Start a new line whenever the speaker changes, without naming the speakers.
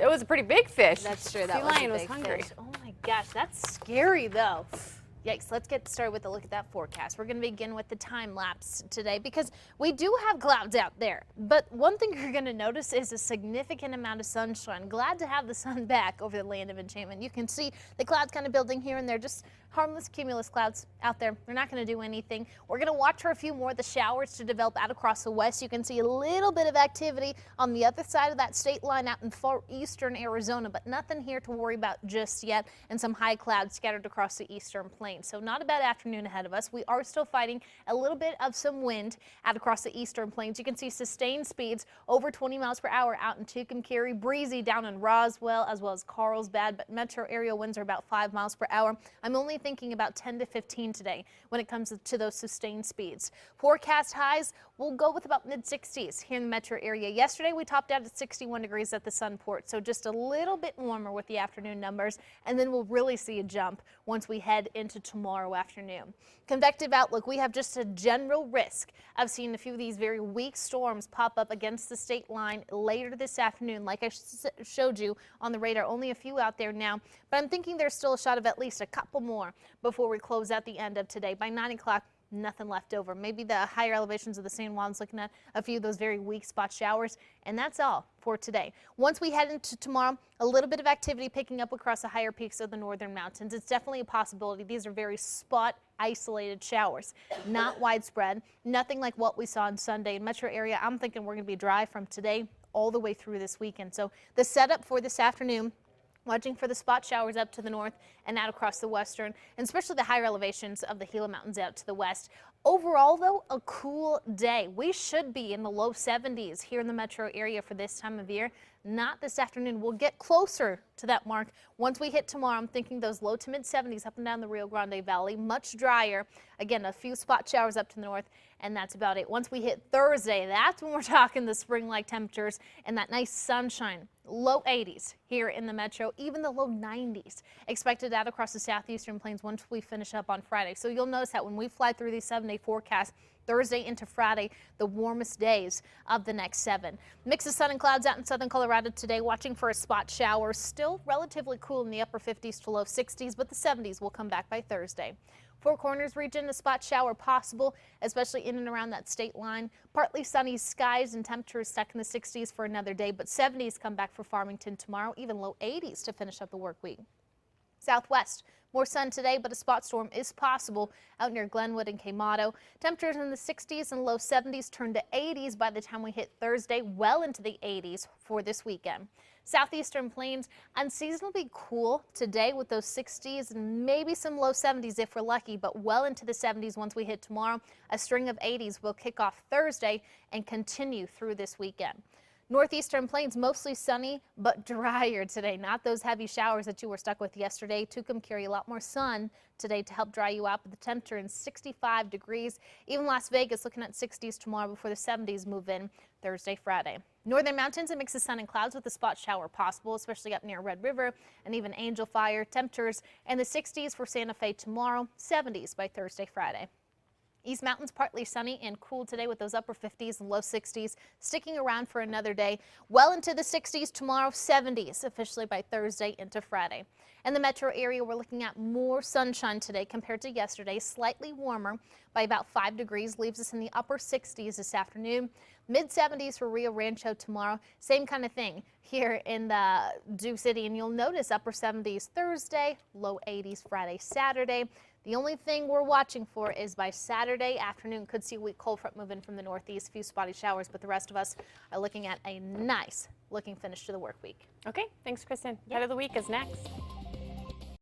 It was a pretty big fish.
That's true. That
Sea
was
lion
a
was
big
hungry.
fish. Oh my gosh, that's scary though. Yikes, let's get started with a look at that forecast. We're going to begin with the time lapse today because we do have clouds out there. But one thing you're going to notice is a significant amount of sunshine. Glad to have the sun back over the land of enchantment. You can see the clouds kind of building here and there, just harmless cumulus clouds out there. They're not going to do anything. We're going to watch for a few more of the showers to develop out across the west. You can see a little bit of activity on the other side of that state line out in far eastern Arizona, but nothing here to worry about just yet, and some high clouds scattered across the eastern plains. So not a bad afternoon ahead of us. We are still fighting a little bit of some wind out across the eastern plains. You can see sustained speeds over 20 miles per hour out in Tucumcari, breezy down in Roswell as well as Carlsbad, but metro area winds are about 5 miles per hour. I'm only thinking about 10 to 15 today when it comes to those sustained speeds. Forecast highs will go with about mid-60s here in the metro area. Yesterday we topped out at 61 degrees at the Sunport, so just a little bit warmer with the afternoon numbers, and then we'll really see a jump once we head into tomorrow afternoon. Convective outlook, we have just a general risk of seeing a few of these very weak storms pop up against the state line later this afternoon. Like I showed you on the radar, only a few out there now, but I'm thinking there's still a shot of at least a couple more before we close out the end of today. By 9 o'clock, nothing left over. Maybe the higher elevations of the San Juans looking at a few of those very weak spot showers, and that's all for today. Once we head into tomorrow, a little bit of activity picking up across the higher peaks of the northern mountains. It's definitely a possibility. These are very spot isolated showers, not widespread, nothing like what we saw on Sunday in metro area. I'm thinking we're going to be dry from today all the way through this weekend. So the setup for this afternoon, watching for the spot showers up to the north and out across the western, and especially the higher elevations of the Gila Mountains out to the west. Overall, though, a cool day. We should be in the low 70s here in the metro area for this time of year. Not this afternoon. We'll get closer to that mark once we hit tomorrow. I'm thinking those low to mid 70s up and down the Rio Grande Valley, much drier. Again, a few spot showers up to the north, and that's about it. Once we hit Thursday, that's when we're talking the spring-like temperatures and that nice sunshine. Low 80s here in the metro, even the low 90s expected out across the southeastern plains once we finish up on Friday. So you'll notice that when we fly through these 7-day forecasts, Thursday into Friday, the warmest days of the next 7. Mix of sun and clouds out in southern Colorado today, watching for a spot shower. Still relatively cool in the upper 50s to low 60s, but the 70s will come back by Thursday. Four Corners region, a spot shower possible, especially in and around that state line. Partly sunny skies and temperatures stuck in the 60s for another day, but 70s come back for Farmington tomorrow, even low 80s to finish up the work week. Southwest, more sun today, but a spot storm is possible out near Glenwood and Quemado. Temperatures in the 60s and low 70s turn to 80s by the time we hit Thursday, well into the 80s for this weekend. Southeastern plains, unseasonably cool today with those 60s and maybe some low 70s if we're lucky, but well into the 70s once we hit tomorrow. A string of 80s will kick off Thursday and continue through this weekend. Northeastern plains, mostly sunny, but drier today. Not those heavy showers that you were stuck with yesterday. Tucumcari, a lot more sun today to help dry you out, but the temperature in 65 degrees. Even Las Vegas looking at 60s tomorrow before the 70s move in Thursday, Friday. Northern mountains, a mix of sun and clouds with a spot shower possible, especially up near Red River and even Angel Fire. Temperatures in the 60s for Santa Fe tomorrow, 70s by Thursday, Friday. East Mountains partly sunny and cool today with those upper 50s and low 60s sticking around for another day. Well into the 60s tomorrow, 70s officially by Thursday into Friday. In the metro area, we're looking at more sunshine today compared to yesterday, slightly warmer by about 5 degrees, leaves us in the upper 60s this afternoon. Mid 70s for Rio Rancho tomorrow. Same kind of thing here in the Sioux City, and you'll notice upper 70s Thursday, low 80s Friday, Saturday. The only thing we're watching for is by Saturday afternoon, could see a weak cold front move in from the northeast, few spotty showers, but the rest of us are looking at a nice looking finish to the work week.
Okay, thanks, Kristen. Head of the week is next.